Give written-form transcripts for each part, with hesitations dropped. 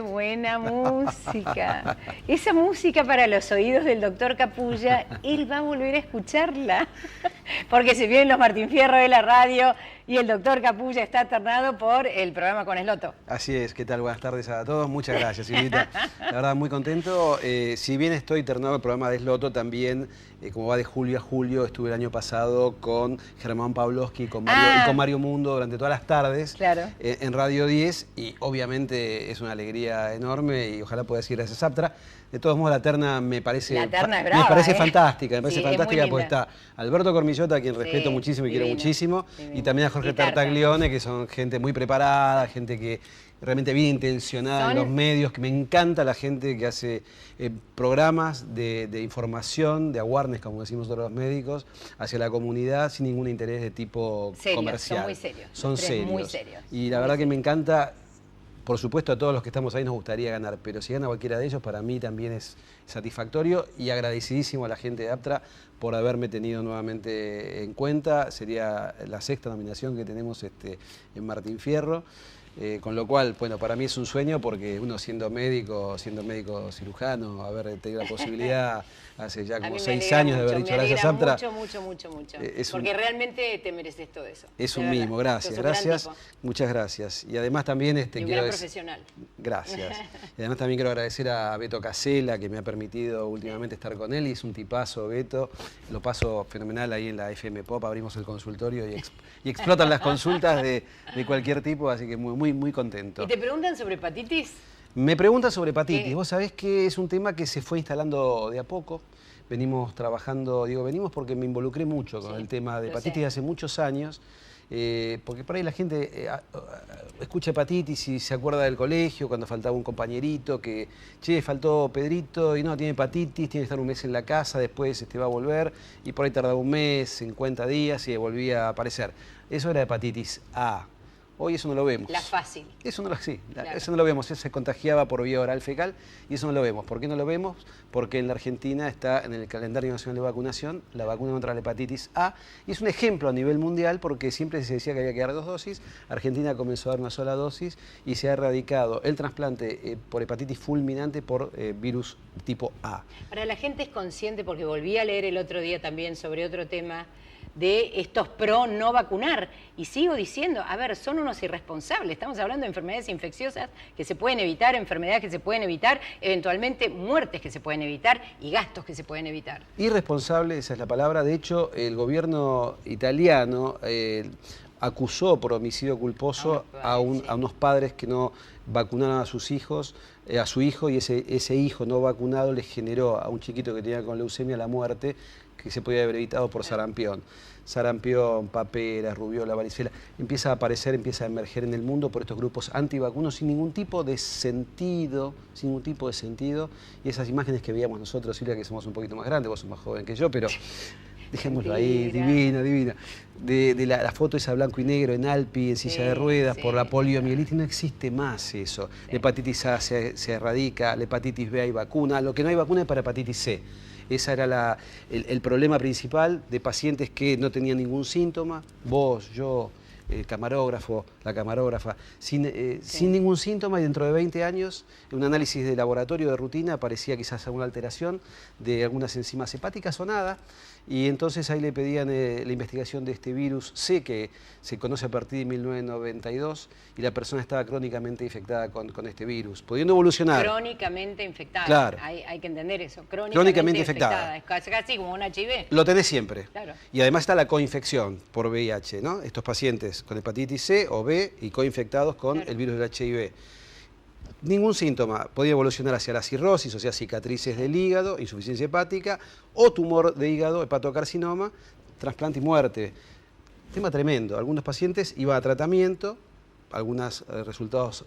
buena música. Esa música para los oídos del doctor Capulla, él va a volver a escucharla. Porque se vienen los Martín Fierro de la radio y el doctor Capulla está alternado por el programa con Esloto. Así es, ¿qué tal? Buenas tardes a todos. Muchas gracias, Silvita. La verdad, muy contento. Si bien estoy ternado el programa de Esloto, también, como va de julio a julio, estuve el año pasado con Germán Pavlovsky y con Mario Mundo durante todas las tardes, claro, en Radio 10, y obviamente es una alegría enorme y ojalá pueda decir gracias a Aptra. De todos modos, la terna me parece, fantástica, porque está Alberto Cormillota, a quien respeto muchísimo y quiero muchísimo, y también a Jorge Tartaglione, que son gente muy preparada, gente que realmente bien intencionada en los medios, que me encanta la gente que hace programas de información, de awareness, como decimos todos los médicos, hacia la comunidad sin ningún interés de tipo comercial. Son muy serios. Son serios. Muy serios. Y la verdad que me encanta. Por supuesto, a todos los que estamos ahí nos gustaría ganar, pero si gana cualquiera de ellos, para mí también es satisfactorio, y agradecidísimo a la gente de Aptra por haberme tenido nuevamente en cuenta. Sería la 6ª nominación que tenemos en Martín Fierro. Con lo cual, bueno, para mí es un sueño, porque uno siendo médico cirujano, haber tenido la posibilidad hace ya como 6 años de haber dicho gracias a Aptra. Mucho. Porque realmente te mereces todo eso. Es un mimo, gracias. Muchas gracias. Y además también quiero profesional. Gracias. Y además también quiero agradecer a Beto Casella, que me ha permitido últimamente estar con él, y es un tipazo, Beto. Lo paso fenomenal ahí en la FM Pop, abrimos el consultorio y explotan las consultas de cualquier tipo, así que muy contento. ¿Y te preguntan sobre hepatitis? Me preguntan sobre hepatitis. Vos sabés que es un tema que se fue instalando de a poco. Venimos trabajando, venimos porque me involucré mucho con el tema de hepatitis hace muchos años. Porque por ahí la gente escucha hepatitis y se acuerda del colegio, cuando faltaba un compañerito que, faltó Pedrito y no, tiene hepatitis, tiene que estar un mes en la casa, después va a volver, y por ahí tardaba un mes, 50 días y volvía a aparecer. Eso era hepatitis A. Hoy eso no lo vemos. La fácil. Eso no lo vemos. Eso se contagiaba por vía oral fecal y eso no lo vemos. ¿Por qué no lo vemos? Porque en la Argentina está en el calendario nacional de vacunación la vacuna contra la hepatitis A, y es un ejemplo a nivel mundial, porque siempre se decía que había que dar 2 dosis. Argentina comenzó a dar una sola dosis y se ha erradicado el trasplante por hepatitis fulminante por virus tipo A. Ahora, la gente es consciente, porque volví a leer el otro día también sobre otro tema, de estos pro no vacunar, y sigo diciendo, a ver, son unos irresponsables. Estamos hablando de enfermedades infecciosas que se pueden evitar, enfermedades que se pueden evitar, eventualmente muertes que se pueden evitar y gastos que se pueden evitar. Irresponsable, esa es la palabra. De hecho, el gobierno italiano acusó por homicidio culposo a unos padres que no vacunaron a sus hijos, a su hijo, y ese hijo no vacunado le generó a un chiquito que tenía con leucemia la muerte, que se podía haber evitado por sarampión. Sarampión, papera, rubiola, varicela, empieza a aparecer, empieza a emerger en el mundo por estos grupos antivacunos sin ningún tipo de sentido, y esas imágenes que veíamos nosotros, Silvia, que somos un poquito más grandes, vos sos más joven que yo, pero dejémoslo ahí, divina. De la foto esa blanco y negro en Alpi, en silla de ruedas, por la poliomielitis, no existe más eso. La hepatitis A se erradica, la hepatitis B hay vacuna, lo que no hay vacuna es para hepatitis C. Ese era el problema principal de pacientes que no tenían ningún síntoma, vos, yo, el camarógrafo, la camarógrafa, sin ningún síntoma, y dentro de 20 años, en un análisis de laboratorio de rutina, aparecía quizás alguna alteración de algunas enzimas hepáticas o nada, y entonces ahí le pedían la investigación de este virus C, que se conoce a partir de 1992, y la persona estaba crónicamente infectada con este virus, pudiendo evolucionar. Crónicamente infectada. Claro. Hay que entender eso. Crónicamente infectada. Es casi como un HIV. Lo tenés siempre. Claro. Y además está la coinfección por VIH, ¿no? Estos pacientes con hepatitis C o B y coinfectados con el virus del HIV. Ningún síntoma, podía evolucionar hacia la cirrosis, o sea, cicatrices del hígado, insuficiencia hepática, o tumor de hígado, hepatocarcinoma, trasplante y muerte. Tema tremendo. Algunos pacientes iban a tratamiento, algunos resultados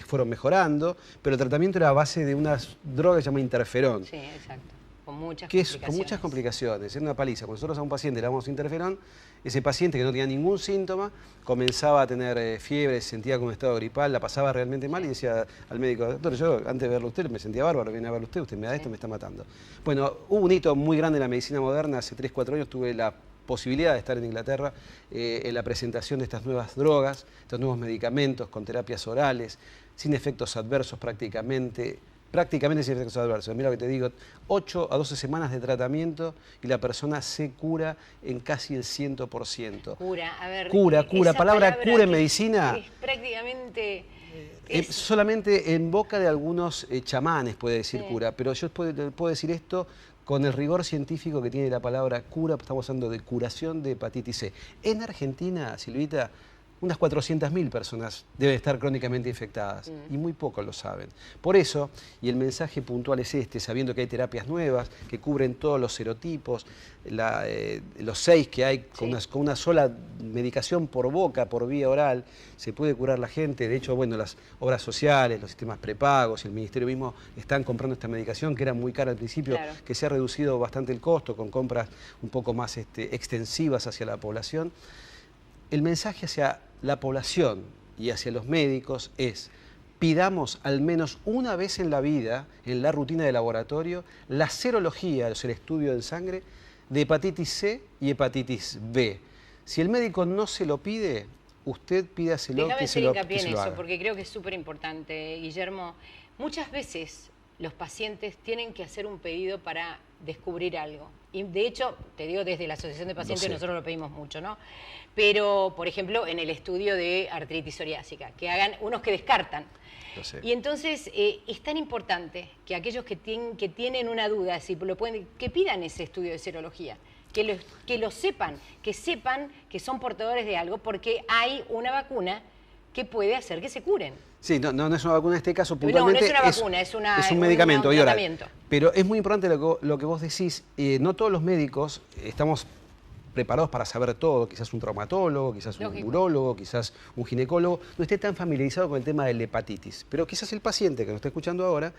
fueron mejorando, pero el tratamiento era a base de unas drogas llamadas interferón. Sí, exacto. Con muchas complicaciones. Con muchas complicaciones. Era una paliza. Cuando nosotros a un paciente le damos interferón, ese paciente que no tenía ningún síntoma comenzaba a tener fiebre, se sentía con un estado gripal, la pasaba realmente mal y decía al médico, doctor, yo antes de verlo a usted me sentía bárbaro, viene a verlo usted me da esto, me está matando. Bueno, hubo un hito muy grande en la medicina moderna. Hace 3 o 4 años tuve la posibilidad de estar en Inglaterra en la presentación de estas nuevas drogas, estos nuevos medicamentos con terapias orales, sin efectos adversos prácticamente sin efectos adversos. Mira lo que te digo, 8 a 12 semanas de tratamiento y la persona se cura en casi el 100%. Cura, a ver. Cura, palabra cura en medicina. Es prácticamente... solamente en boca de algunos chamanes puede decir cura, pero yo puedo decir esto con el rigor científico que tiene la palabra cura. Estamos hablando de curación de hepatitis C. En Argentina, Silvita, unas 400.000 personas deben estar crónicamente infectadas y muy pocos lo saben. Por eso, y el mensaje puntual es este, sabiendo que hay terapias nuevas que cubren todos los serotipos, los 6 que hay con una sola medicación por boca, por vía oral, se puede curar la gente. De hecho, bueno, las obras sociales, los sistemas prepagos y el Ministerio mismo están comprando esta medicación que era muy cara al principio, que se ha reducido bastante el costo con compras un poco más extensivas hacia la población. El mensaje hacia la población y hacia los médicos es: pidamos al menos una vez en la vida, en la rutina de laboratorio, la serología, el estudio de sangre de hepatitis C y hepatitis B. Si el médico no se lo pide, usted pídaselo. Déjame hacer hincapié en eso, porque creo que es súper importante, Guillermo. Muchas veces los pacientes tienen que hacer un pedido para descubrir algo. Y de hecho, te digo, desde la Asociación de Pacientes nosotros lo pedimos mucho, ¿no? Pero, por ejemplo, en el estudio de artritis psoriásica, que hagan unos que descartan. Y entonces es tan importante que aquellos que tienen una duda, si lo pueden, que pidan ese estudio de serología, que lo sepan, que son portadores de algo, porque hay una vacuna que puede hacer que se curen. Sí, no es una vacuna en este caso puntualmente. No es una vacuna, es un medicamento. Un tratamiento. Pero es muy importante lo que vos decís. No todos los médicos estamos preparados para saber todo. Quizás un traumatólogo, quizás un urólogo, quizás un ginecólogo no esté tan familiarizado con el tema de la hepatitis. Pero quizás el paciente que nos está escuchando ahora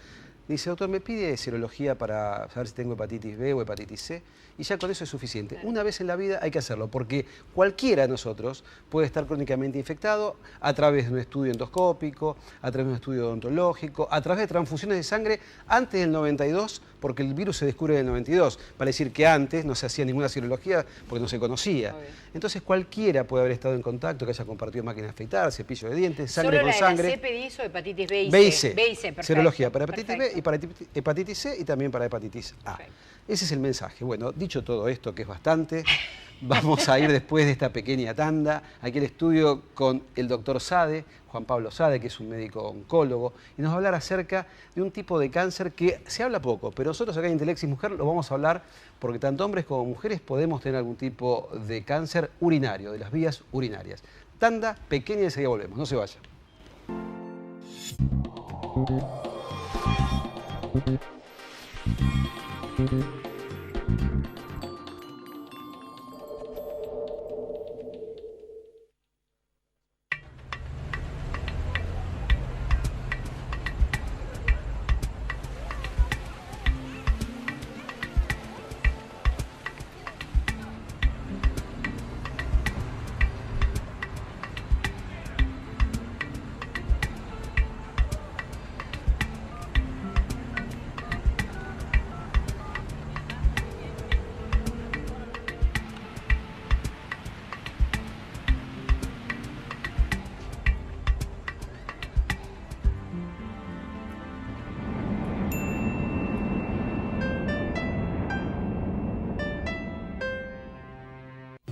dice: doctor, me pide serología para saber si tengo hepatitis B o hepatitis C, y ya con eso es suficiente. Una vez en la vida hay que hacerlo, porque cualquiera de nosotros puede estar crónicamente infectado a través de un estudio endoscópico, a través de un estudio odontológico, a través de transfusiones de sangre antes del 92, porque el virus se descubre en el 92, para decir que antes no se hacía ninguna serología porque no se conocía. Entonces cualquiera puede haber estado en contacto, que haya compartido máquina de afeitar, cepillo de dientes, sangre con sangre. ¿Solo la de C o hepatitis B y C? B y C, perfecto. Serología para hepatitis B y para hepatitis C y también para hepatitis A. Ese es el mensaje. Bueno, dicho todo esto, que es bastante, vamos a ir después de esta pequeña tanda aquí al estudio con el doctor Sade, Juan Pablo Sade, que es un médico oncólogo, y nos va a hablar acerca de un tipo de cáncer que se habla poco, pero nosotros acá en Intelexis Mujer lo vamos a hablar porque tanto hombres como mujeres podemos tener algún tipo de cáncer urinario, de las vías urinarias. Tanda pequeña y enseguida volvemos, no se vaya.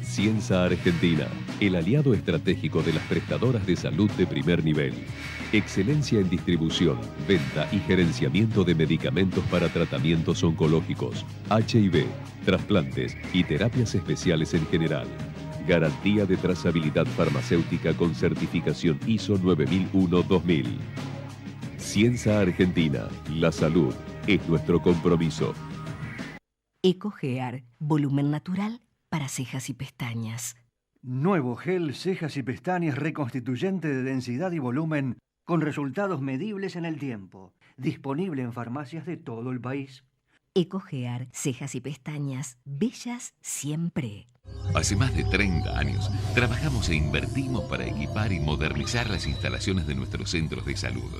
Ciensa Argentina, el aliado estratégico de las prestadoras de salud de primer nivel. Excelencia en distribución, venta y gerenciamiento de medicamentos para tratamientos oncológicos, HIV, trasplantes y terapias especiales en general. Garantía de trazabilidad farmacéutica con certificación ISO 9001-2000. Ciensa Argentina, la salud es nuestro compromiso. EcoGear, volumen natural para cejas y pestañas. Nuevo gel cejas y pestañas reconstituyente de densidad y volumen con resultados medibles en el tiempo. Disponible en farmacias de todo el país. EcoGear, cejas y pestañas, bellas siempre. Hace más de 30 años trabajamos e invertimos para equipar y modernizar las instalaciones de nuestros centros de salud,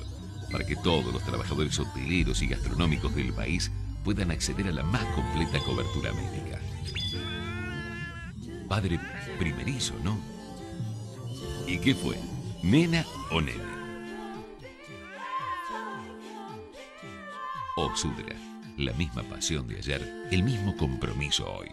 para que todos los trabajadores hoteleros y gastronómicos del país puedan acceder a la más completa cobertura médica. padre primerizo, ¿no? ¿Y qué fue? ¿Nena o nene? Oxudra, la misma pasión de ayer, el mismo compromiso hoy.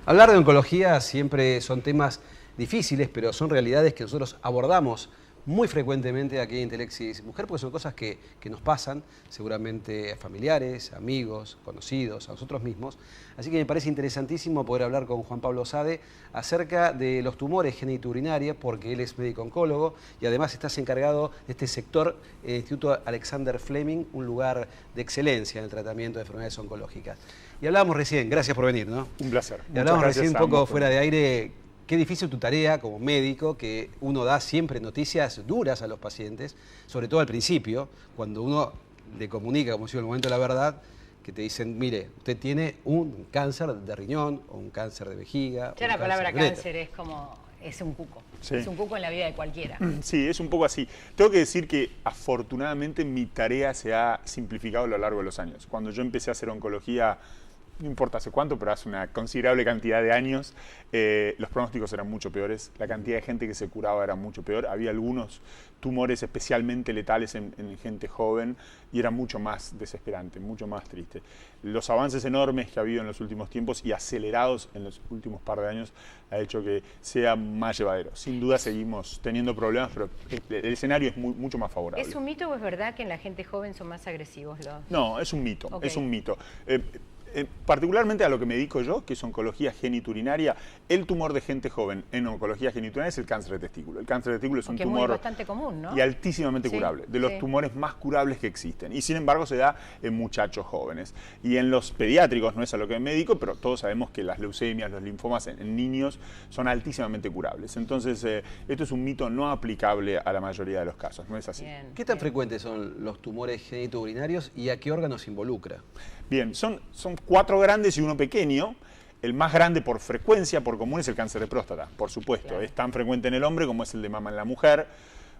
Hablar de oncología siempre son temas difíciles, pero son realidades que nosotros abordamos muy frecuentemente aquí en Telexis Mujer, porque son cosas que nos pasan seguramente a familiares, amigos, conocidos, a nosotros mismos. Así que me parece interesantísimo poder hablar con Juan Pablo Sade acerca de los tumores genitourinaria, porque él es médico oncólogo y además estás encargado de este sector en el Instituto Alexander Fleming, un lugar de excelencia en el tratamiento de enfermedades oncológicas. Y hablábamos recién, gracias por venir, ¿no? Un placer. Y hablábamos recién un poco fuera de aire. Qué difícil tu tarea como médico, que uno da siempre noticias duras a los pacientes, sobre todo al principio, cuando uno le comunica, como si en el momento de la verdad, que te dicen, mire, usted tiene un cáncer de riñón o un cáncer de vejiga. Ya la palabra cáncer es como, es un cuco. Sí. Es un cuco en la vida de cualquiera. Sí, es un poco así. Tengo que decir que afortunadamente mi tarea se ha simplificado a lo largo de los años. Cuando yo empecé a hacer oncología, no importa hace cuánto, pero hace una considerable cantidad de años, los pronósticos eran mucho peores, la cantidad de gente que se curaba era mucho peor, había algunos tumores especialmente letales en gente joven y era mucho más desesperante, mucho más triste. Los avances enormes que ha habido en los últimos tiempos y acelerados en los últimos par de años ha hecho que sea más llevadero. Sin duda seguimos teniendo problemas, pero el escenario es mucho más favorable. ¿Es un mito o es verdad que en la gente joven son más agresivos los...? No, es un mito, Okay. es un mito. Particularmente a lo que me dedico yo, que es oncología genitourinaria, el tumor de gente joven en oncología genitourinaria es el cáncer de testículo. El cáncer de testículo es un tumor bastante común, ¿no? Y altísimamente curable, de los tumores más curables que existen. Y sin embargo se da en muchachos jóvenes. Y en los pediátricos, no es a lo que me dedico, pero todos sabemos que las leucemias, los linfomas en niños son altísimamente curables. Entonces, esto es un mito no aplicable a la mayoría de los casos, no es así. Bien, ¿Qué tan frecuentes son los tumores genitourinarios y a qué órganos involucra? Bien, son 4 grandes y 1 pequeño. El más grande por frecuencia, por común, es el cáncer de próstata, por supuesto. Claro. Es tan frecuente en el hombre como es el de mama en la mujer.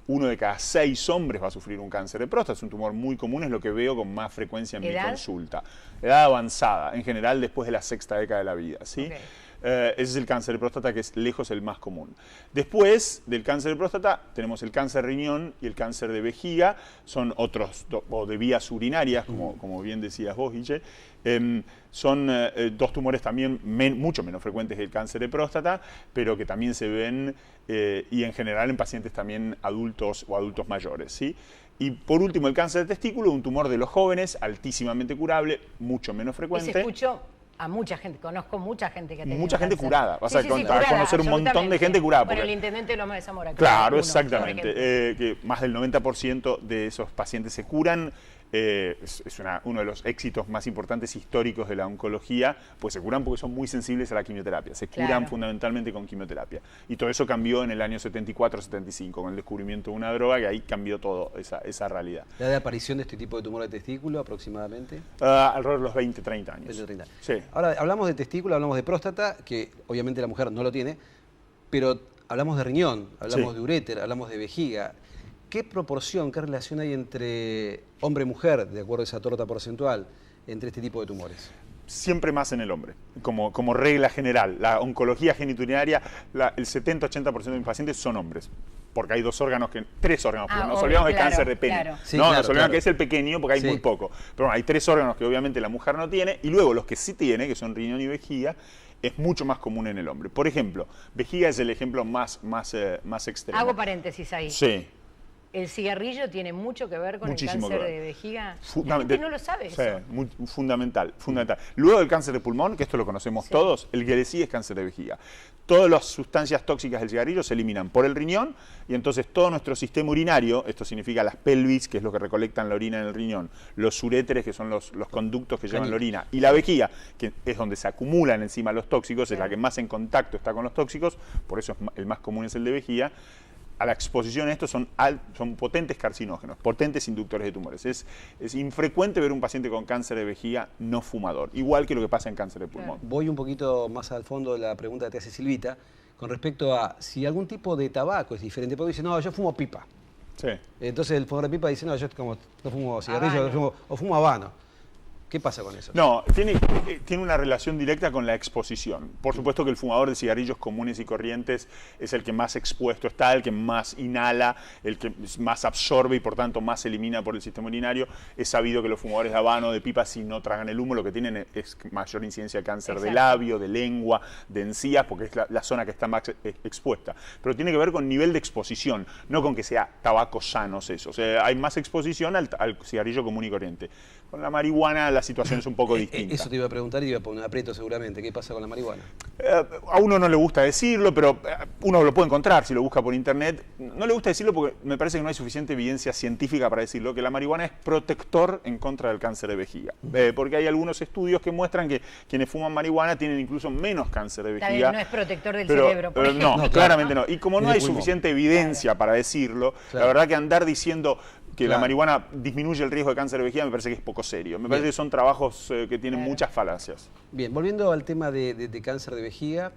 1 de cada 6 hombres va a sufrir un cáncer de próstata. Es un tumor muy común, es lo que veo con más frecuencia en mi consulta. Edad avanzada, en general después de la 6ª década de la vida, ¿sí? Okay. Ese es el cáncer de próstata, que es lejos el más común. Después del cáncer de próstata tenemos el cáncer de riñón y el cáncer de vejiga. Son otros, o de vías urinarias, como bien decías vos, Guille. Son 2 tumores también mucho menos frecuentes que el cáncer de próstata, pero que también se ven, y en general en pacientes también adultos o adultos mayores, ¿sí? Y por último, el cáncer de testículo, un tumor de los jóvenes, altísimamente curable, mucho menos frecuente. Ese escucho a mucha gente, conozco mucha gente que ha tenido mucha gente cáncer. curada, vas a curada, conocer un montón de gente curada. Bueno, el intendente de Loma de Zamora. Claro, exactamente. Que más del 90% de esos pacientes se curan. Es uno de los éxitos más importantes históricos de la oncología, pues se curan porque son muy sensibles a la quimioterapia, se curan fundamentalmente con quimioterapia. Y todo eso cambió en el año 74-75, con el descubrimiento de una droga, que ahí cambió todo esa realidad. ¿La edad de aparición de este tipo de tumor de testículo aproximadamente? Alrededor de los 20-30 años. 20-30. Sí. Ahora, hablamos de testículo, hablamos de próstata, que obviamente la mujer no lo tiene, pero hablamos de riñón, hablamos de uréter, hablamos de vejiga. ¿Qué proporción, qué relación hay entre hombre y mujer, de acuerdo a esa torta porcentual, entre este tipo de tumores? Siempre más en el hombre, como regla general. La oncología genitourinaria, el 70-80% de mis pacientes son hombres, porque hay 3 órganos, porque nos olvidamos del cáncer de pene. Claro. Sí, nos olvidamos que es el pequeño, porque hay muy poco. Pero bueno, hay 3 órganos que obviamente la mujer no tiene, y luego los que sí tiene, que son riñón y vejiga, es mucho más común en el hombre. Por ejemplo, vejiga es el ejemplo más extremo. Hago paréntesis ahí. Sí. ¿El cigarrillo tiene mucho que ver con el cáncer de vejiga? La gente no lo sabe eso. Fundamental. Luego del cáncer de pulmón, que esto lo conocemos todos, el Guereci es cáncer de vejiga. Todas las sustancias tóxicas del cigarrillo se eliminan por el riñón y entonces todo nuestro sistema urinario, esto significa las pelvis, que es lo que recolectan la orina en el riñón, los uréteres, que son los conductos que llevan la orina, y la vejiga, que es donde se acumulan encima los tóxicos, es la que más en contacto está con los tóxicos, por eso el más común es el de vejiga. A la exposición a esto son potentes carcinógenos, potentes inductores de tumores. Es infrecuente ver un paciente con cáncer de vejiga no fumador, igual que lo que pasa en cáncer de pulmón. Voy un poquito más al fondo de la pregunta que te hace Silvita. con respecto a si algún tipo de tabaco es diferente. Porque dice, no, yo fumo pipa. Sí. Entonces el fumador de pipa dice, no, yo como no fumo cigarrillo, fumo habano. ¿Qué pasa con eso? No, tiene una relación directa con la exposición. Por supuesto que el fumador de cigarrillos comunes y corrientes es el que más expuesto está, el que más inhala, el que más absorbe y por tanto más elimina por el sistema urinario. Es sabido que los fumadores de habano, de pipa, si no tragan el humo, lo que tienen es mayor incidencia de cáncer de labio, de lengua, de encías, porque es la zona que está más expuesta. Pero tiene que ver con nivel de exposición, no con que sea tabacos sanos eso. O sea, hay más exposición al cigarrillo común y corriente. Con la marihuana la situación es un poco distinta. Eso te iba a preguntar y te iba a poner un aprieto seguramente. ¿Qué pasa con la marihuana? A uno no le gusta decirlo, pero uno lo puede encontrar si lo busca por internet. No le gusta decirlo porque me parece que no hay suficiente evidencia científica para decirlo, que la marihuana es protector en contra del cáncer de vejiga. Porque hay algunos estudios que muestran que quienes fuman marihuana tienen incluso menos cáncer de vejiga. Está bien, no es protector del cerebro, por ejemplo. No, claramente no. Y como no hay suficiente evidencia para decirlo, la verdad que andar diciendo que la marihuana disminuye el riesgo de cáncer de vejiga me parece que es poco serio. Me parece que son trabajos que tienen muchas falacias. Bien, volviendo al tema de cáncer de vejiga,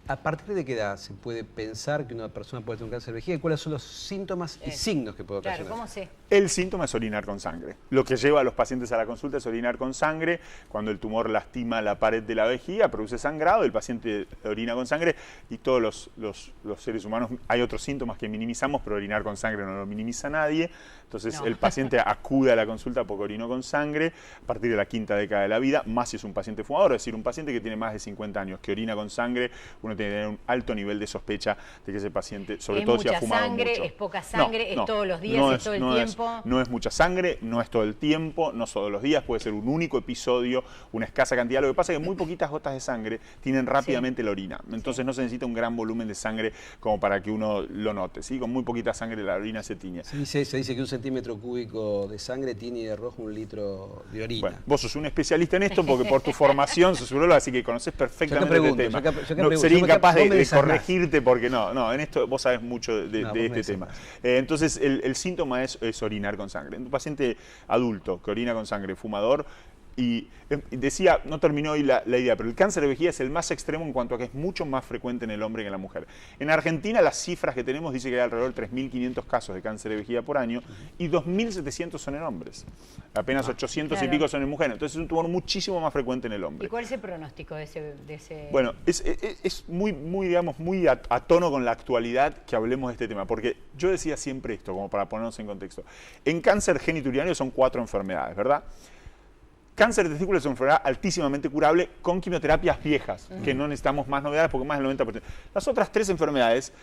¿a partir de qué edad se puede pensar que una persona puede tener un cáncer de vejiga? ¿Cuáles son los síntomas y signos que puede ocasionar? Claro, ¿cómo sé? El síntoma es orinar con sangre. Lo que lleva a los pacientes a la consulta es orinar con sangre. Cuando el tumor lastima la pared de la vejiga, produce sangrado, el paciente orina con sangre y todos los seres humanos, hay otros síntomas que minimizamos, pero orinar con sangre no lo minimiza nadie. Entonces el paciente acude a la consulta porque orinó con sangre a partir de la 5ª década de la vida, más si es un paciente fumador, es decir, un paciente que tiene más de 50 años, que orina con sangre, uno tiene que tener un alto nivel de sospecha de que ese paciente, sobre todo si ha fumado mucho. ¿Es mucha sangre, es poca sangre, es todos los días, es todo el tiempo? No es mucha sangre, no es todo el tiempo, no todos los días, puede ser un único episodio, una escasa cantidad. Lo que pasa es que muy poquitas gotas de sangre tienen rápidamente la orina, entonces no se necesita un gran volumen de sangre como para que uno lo note, ¿sí? Con muy poquita sangre la orina se tiñe. Se dice que un centímetro cúbico de sangre tiene de rojo 1 litro de orina. Bueno, vos sos un especialista en esto porque por tu formación sos urologo, así que conocés perfectamente el tema. Sería incapaz de corregirte porque no, en esto vos sabés mucho de este tema. Entonces el síntoma es orinar con sangre. Un paciente adulto que orina con sangre, fumador, y decía, no terminó hoy la idea, pero el cáncer de vejiga es el más extremo en cuanto a que es mucho más frecuente en el hombre que en la mujer. En Argentina las cifras que tenemos dice que hay alrededor de 3.500 casos de cáncer de vejiga por año y 2.700 son en hombres. Apenas 800 y pico son en mujeres. Entonces es un tumor muchísimo más frecuente en el hombre. ¿Y cuál es el pronóstico de ese...? Bueno, es muy digamos, muy a tono con la actualidad que hablemos de este tema, porque yo decía siempre esto, como para ponernos en contexto. En cáncer genitourinario son 4 enfermedades, ¿verdad? Cáncer de testículo es una enfermedad altísimamente curable con quimioterapias viejas, que no necesitamos más novedades porque más del 90%. Las otras 3 enfermedades,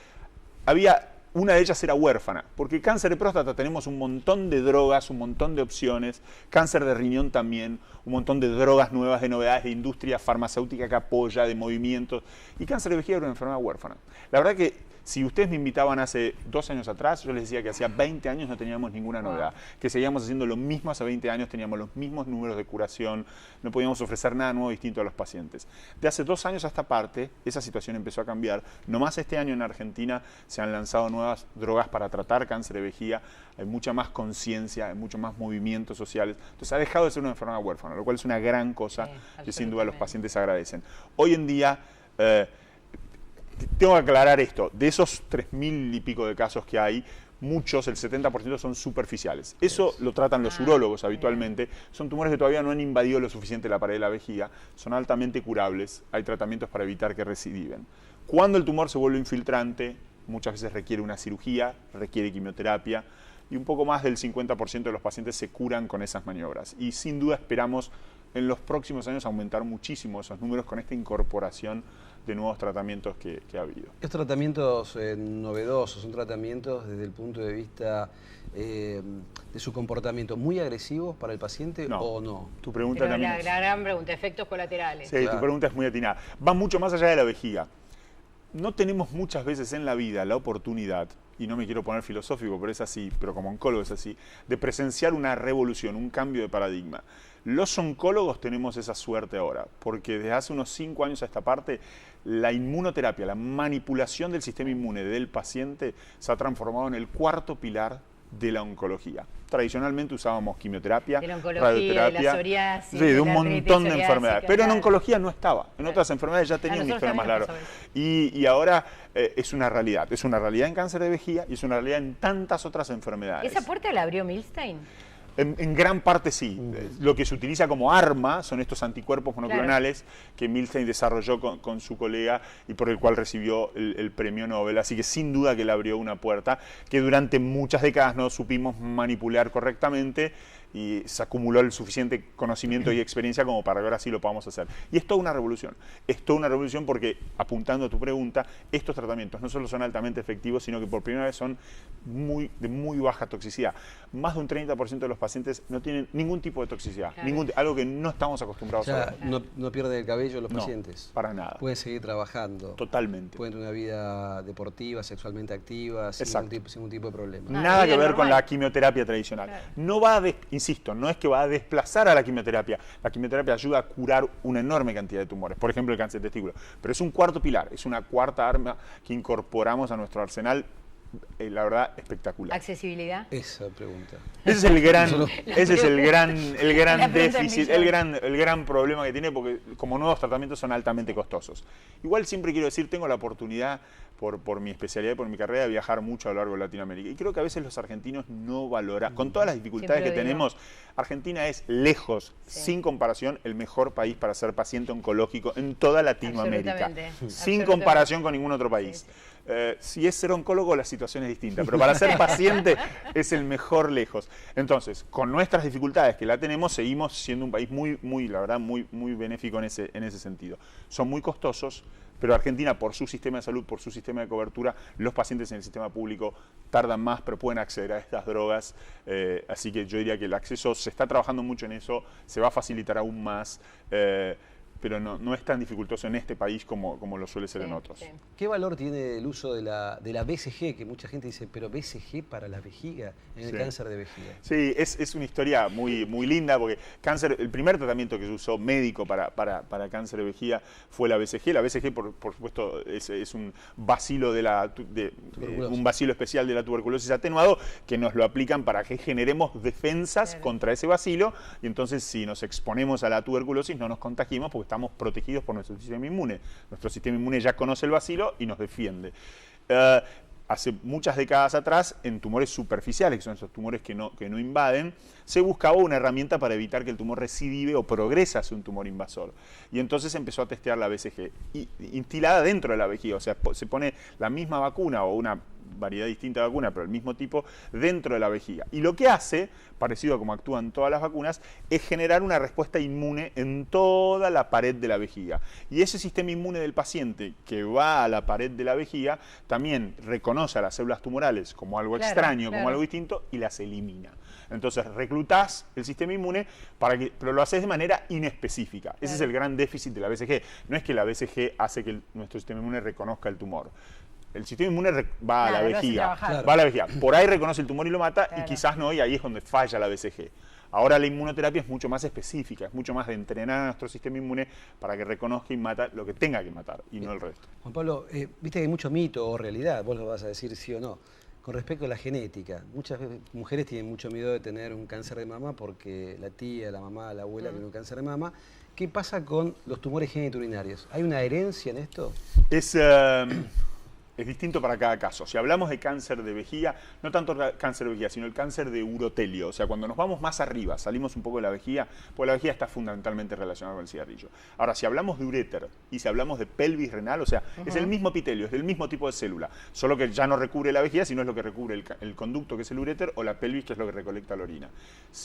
una de ellas era huérfana, porque cáncer de próstata tenemos un montón de drogas, un montón de opciones, cáncer de riñón también, un montón de drogas nuevas, de novedades, de industria farmacéutica que apoya, de movimientos, y cáncer de vejiga era una enfermedad huérfana. La verdad que si ustedes me invitaban hace 2 años atrás, yo les decía que hacía 20 años no teníamos ninguna novedad, que seguíamos haciendo lo mismo hace 20 años, teníamos los mismos números de curación, no podíamos ofrecer nada nuevo distinto a los pacientes. De hace 2 años a esta parte, esa situación empezó a cambiar. Nomás este año en Argentina se han lanzado nuevas drogas para tratar cáncer de vejiga, hay mucha más conciencia, hay mucho más movimientos sociales. Entonces ha dejado de ser una enfermedad huérfana, lo cual es una gran cosa que sin duda los pacientes agradecen. Hoy en día... tengo que aclarar esto, de esos 3.000 y pico de casos que hay, muchos, el 70% son superficiales. Eso lo tratan los urólogos habitualmente. Son tumores que todavía no han invadido lo suficiente la pared de la vejiga, son altamente curables, hay tratamientos para evitar que recidiven. Cuando el tumor se vuelve infiltrante, muchas veces requiere una cirugía, requiere quimioterapia, y un poco más del 50% de los pacientes se curan con esas maniobras. Y sin duda esperamos en los próximos años aumentar muchísimo esos números con esta incorporación de nuevos tratamientos que ha habido. Estos tratamientos novedosos son tratamientos desde el punto de vista de su comportamiento muy agresivos para el paciente o no. Tu pregunta pero también la gran pregunta, efectos colaterales. Sí, claro. Tu pregunta es muy atinada. Va mucho más allá de la vejiga. No tenemos muchas veces en la vida la oportunidad, y no me quiero poner filosófico, pero es así, pero como oncólogo es así, de presenciar una revolución, un cambio de paradigma. Los oncólogos tenemos esa suerte ahora, porque desde hace unos 5 años a esta parte, la inmunoterapia, la manipulación del sistema inmune del paciente se ha transformado en el 4.º pilar de la oncología. Tradicionalmente usábamos quimioterapia, de la oncología, radioterapia, de la psoriasis, sí, de un la artritis montón de psoriásica, enfermedades. Pero en claro. oncología no estaba. En Claro. otras enfermedades ya tenían una historia más larga. Y ahora es una realidad. Es una realidad en cáncer de vejiga y es una realidad en tantas otras enfermedades. ¿Esa puerta la abrió Milstein? En gran parte sí. Lo que se utiliza como arma son estos anticuerpos monoclonales que Milstein desarrolló con su colega y por el cual recibió el premio Nobel. Así que sin duda que le abrió una puerta que durante muchas décadas no supimos manipular correctamente y se acumuló el suficiente conocimiento y experiencia como para que ahora sí lo podamos hacer. Y es toda una revolución. Es toda una revolución porque, apuntando a tu pregunta, estos tratamientos no solo son altamente efectivos, sino que por primera vez son de muy baja toxicidad. Más de un 30% de los pacientes no tienen ningún tipo de toxicidad, Claro. algo que no estamos O acostumbrados a sea, ver. no pierden el cabello los No, pacientes. para nada. Pueden seguir trabajando. Totalmente. Pueden tener una vida deportiva, sexualmente activa, sin Exacto. ningún tipo de problema. Nada que vida ver con normal. la quimioterapia tradicional. Claro. No va a, insisto, no es que va a desplazar a la quimioterapia. La quimioterapia ayuda a curar una enorme cantidad de tumores, por ejemplo el cáncer de testículo. Pero es un cuarto pilar, es una cuarta arma que incorporamos a nuestro arsenal, la verdad, espectacular. ¿Accesibilidad? Esa pregunta. Ese es el gran La pregunta del déficit, millón. el gran problema que tiene, porque como nuevos tratamientos son altamente costosos. Igual siempre quiero decir, tengo la oportunidad, por mi especialidad y por mi carrera, de viajar mucho a lo largo de Latinoamérica. Y creo que a veces los argentinos no valoran, con todas las dificultades que Siempre lo digo. tenemos, Argentina es lejos, sin comparación, el mejor país para ser paciente oncológico en toda Latinoamérica. Absolutamente. Sin Absolutamente. comparación con ningún otro país. Si es ser oncólogo, la situación es distinta, pero para ser paciente es el mejor lejos. Entonces, con nuestras dificultades que la tenemos, seguimos siendo un país la verdad, muy benéfico en ese sentido. Son muy costosos, pero Argentina, por su sistema de salud, por su sistema de cobertura, los pacientes en el sistema público tardan más, pero pueden acceder a estas drogas. Así que yo diría que el acceso, se está trabajando mucho en eso, se va a facilitar aún más. Pero no es tan dificultoso en este país como lo suele ser en otros. Sí. ¿Qué valor tiene el uso de la BCG? Que mucha gente dice, pero BCG para la vejiga, en el Sí. cáncer de vejiga. Sí, es una historia muy linda porque el primer tratamiento que se usó médico para cáncer de vejiga fue la BCG. La BCG, por supuesto, es un bacilo un bacilo especial de la tuberculosis atenuado que nos lo aplican para que generemos defensas contra ese bacilo y entonces si nos exponemos a la tuberculosis no nos contagiemos porque estamos protegidos por nuestro sistema inmune. Nuestro sistema inmune ya conoce el bacilo y nos defiende. Hace muchas décadas atrás, en tumores superficiales, que son esos tumores que no invaden, se buscaba una herramienta para evitar que el tumor recidive o progrese hacia un tumor invasor. Y entonces empezó a testear la BCG, instilada dentro de la vejiga, o sea, se pone la misma vacuna o una variedad distinta de vacuna, pero el mismo tipo, dentro de la vejiga. Y lo que hace, parecido a como actúan todas las vacunas, es generar una respuesta inmune en toda la pared de la vejiga. Y ese sistema inmune del paciente que va a la pared de la vejiga también reconoce a las células tumorales como algo extraño, como algo distinto, y las elimina. Entonces reclutás el sistema inmune, pero lo haces de manera inespecífica. Ese es el gran déficit de la BCG. No es que la BCG hace que nuestro sistema inmune reconozca el tumor. El sistema inmune va a la vejiga, va a la vejiga. Por ahí reconoce el tumor y lo mata, y quizás no, y ahí es donde falla la BCG. Ahora la inmunoterapia es mucho más específica, es mucho más de entrenar a nuestro sistema inmune para que reconozca y mata lo que tenga que matar, y no el resto. Juan Pablo, viste que hay mucho mito o realidad, vos lo vas a decir sí o no, con respecto a la genética. Muchas mujeres tienen mucho miedo de tener un cáncer de mama porque la tía, la mamá, la abuela tiene un cáncer de mama. ¿Qué pasa con los tumores genitourinarios? ¿Hay una herencia en esto? Es distinto para cada caso. Si hablamos de cáncer de vejiga, no tanto el cáncer de vejiga, sino el cáncer de urotelio. O sea, cuando nos vamos más arriba, salimos un poco de la vejiga, pues la vejiga está fundamentalmente relacionada con el cigarrillo. Ahora, si hablamos de uréter y si hablamos de pelvis renal, o sea, es el mismo epitelio, es del mismo tipo de célula, solo que ya no recubre la vejiga, sino es lo que recubre el conducto, que es el uréter, o la pelvis, que es lo que recolecta la orina.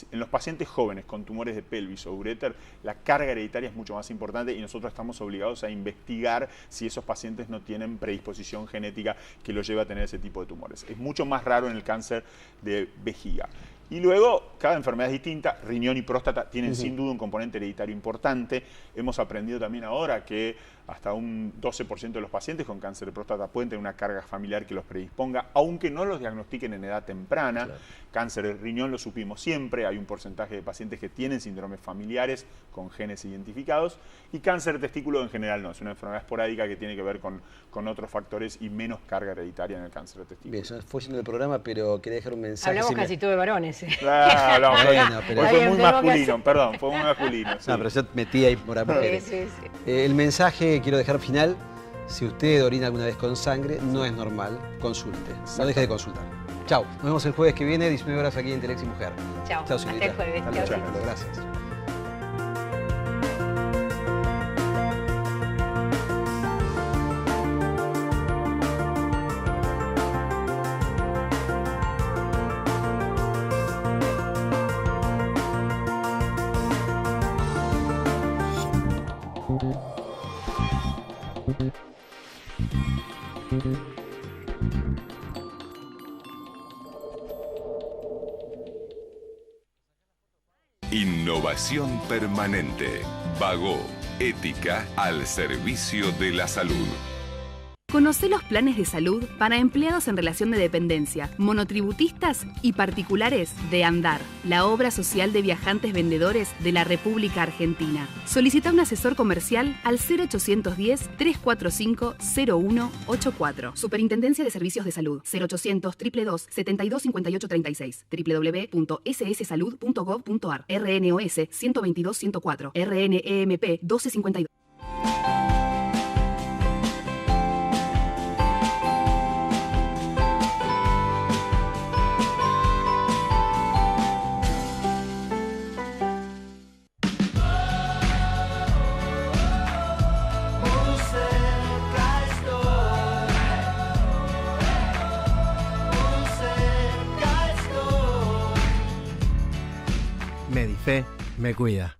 En los pacientes jóvenes con tumores de pelvis o uréter, la carga hereditaria es mucho más importante y nosotros estamos obligados a investigar si esos pacientes no tienen predisposición genética que lo lleva a tener ese tipo de tumores. Es mucho más raro en el cáncer de vejiga. Y luego, cada enfermedad es distinta. Riñón y próstata tienen sin duda un componente hereditario importante. Hemos aprendido también ahora que hasta un 12% de los pacientes con cáncer de próstata pueden tener una carga familiar que los predisponga, aunque no los diagnostiquen en edad temprana. Claro. Cáncer de riñón lo supimos siempre. Hay un porcentaje de pacientes que tienen síndromes familiares con genes identificados. Y cáncer de testículo en general no. Es una enfermedad esporádica que tiene que ver con otros factores y menos carga hereditaria en el cáncer de testículo. Bien, fue siendo el programa, pero quería dejar un mensaje. Hablamos casi todo de varones. Claro, bueno, pero fue muy masculino, perdón, fue muy masculino. Sí. No, pero yo metí ahí por mujeres. Sí. El mensaje quiero dejar final: si usted orina alguna vez con sangre, no es normal, consulte, no deje de consultar. Chau, nos vemos el jueves que viene, 19 horas aquí en Telex y Mujer. Chau, hasta el jueves. Chau, gracias. Innovación permanente. Vago. Ética al servicio de la salud. Conocé los planes de salud para empleados en relación de dependencia, monotributistas y particulares de Andar, la obra social de viajantes vendedores de la República Argentina. Solicita un asesor comercial al 0810-345-0184. Superintendencia de Servicios de Salud, 0800-222-725836, www.sssalud.gov.ar, RNOS 122-104, RNEMP 1252. Medife me cuida.